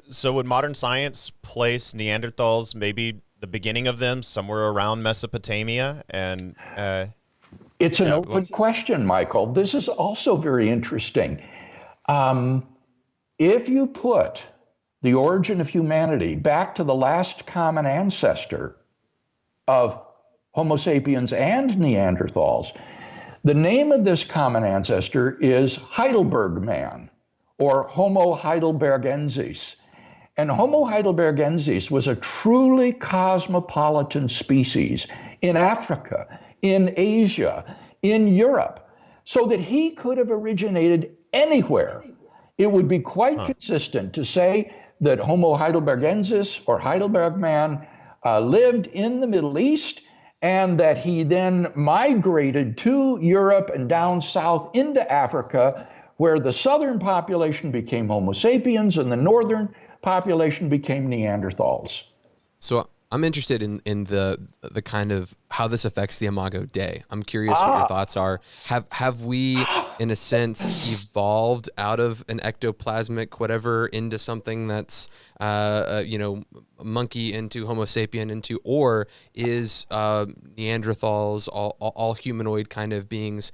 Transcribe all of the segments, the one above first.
So would modern science place Neanderthals, maybe the beginning of them, somewhere around Mesopotamia? And it's an yeah, open question, Michael. This is also very interesting. If you put the origin of humanity back to the last common ancestor of Homo sapiens and Neanderthals, the name of this common ancestor is Heidelberg man, or Homo heidelbergensis. And Homo heidelbergensis was a truly cosmopolitan species in Africa, in Asia, in Europe, so that he could have originated anywhere. It would be quite consistent to say that Homo heidelbergensis, or Heidelberg man, lived in the Middle East, and that he then migrated to Europe and down south into Africa, where the southern population became Homo sapiens and the northern population became Neanderthals. So I'm interested in the kind of how this affects the Imago Dei. I'm curious what your thoughts are. Have we, in a sense, evolved out of an ectoplasmic whatever into something that's monkey into Homo sapien into, or is Neanderthals all humanoid kind of beings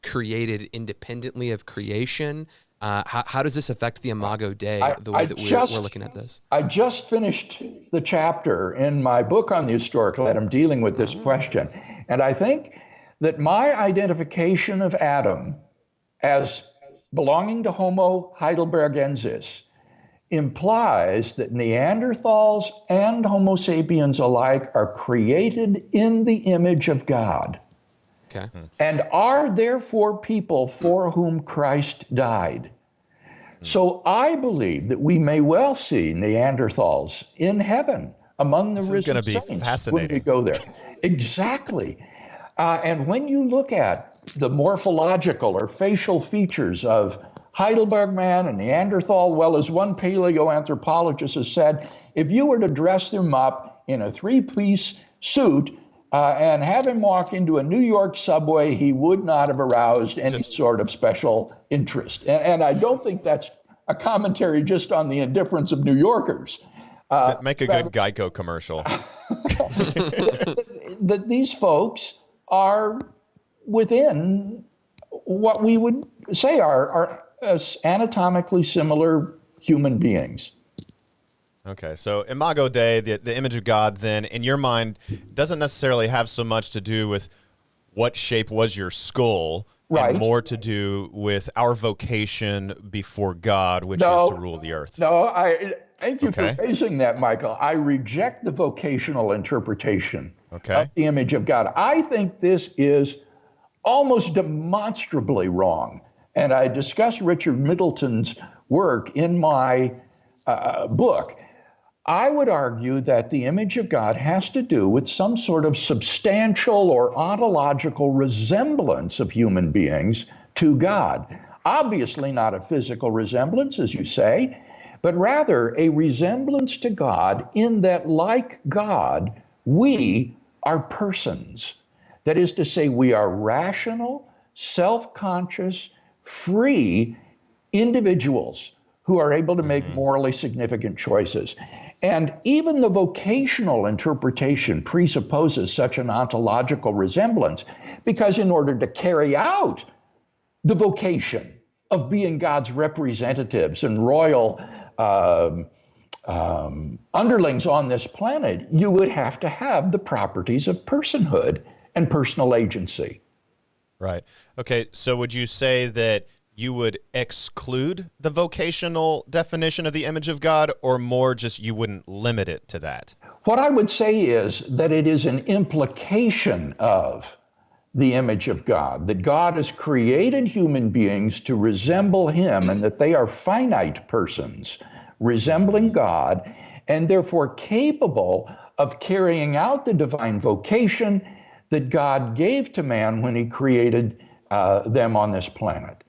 created independently of creation? How does this affect the Imago Dei, the way that we're looking at this? I just finished the chapter in my book on the historical Adam dealing with this question. And I think that my identification of Adam as belonging to Homo heidelbergensis implies that Neanderthals and Homo sapiens alike are created in the image of God. Okay. And are therefore people for whom Christ died. So I believe that we may well see Neanderthals in heaven among the risen saints. This is going to be fascinating when we go there. Exactly. And when you look at the morphological or facial features of Heidelberg man and Neanderthal, well, as one paleoanthropologist has said, if you were to dress them up in a three-piece suit and have him walk into a New York subway, he would not have aroused any sort of special interest. And I don't think that's a commentary just on the indifference of New Yorkers. Make a good Geico commercial. That these folks are within what we would say are anatomically similar human beings. Okay, so Imago Dei, the image of God, then, in your mind, doesn't necessarily have so much to do with what shape was your skull, right, and more to do with our vocation before God, which is to rule the earth. No, thank you for raising that, Michael. I reject the vocational interpretation of the image of God. I think this is almost demonstrably wrong. And I discuss Richard Middleton's work in my book. I would argue that the image of God has to do with some sort of substantial or ontological resemblance of human beings to God. Obviously not a physical resemblance, as you say, but rather a resemblance to God in that, like God, we are persons. That is to say, we are rational, self-conscious, free individuals who are able to make morally significant choices. And even the vocational interpretation presupposes such an ontological resemblance, because in order to carry out the vocation of being God's representatives and royal underlings on this planet, you would have to have the properties of personhood and personal agency. Right. Okay, so would you say that you would exclude the vocational definition of the image of God, or more just you wouldn't limit it to that? What I would say is that it is an implication of the image of God, that God has created human beings to resemble him, and that they are finite persons resembling God, and therefore capable of carrying out the divine vocation that God gave to man when he created them on this planet.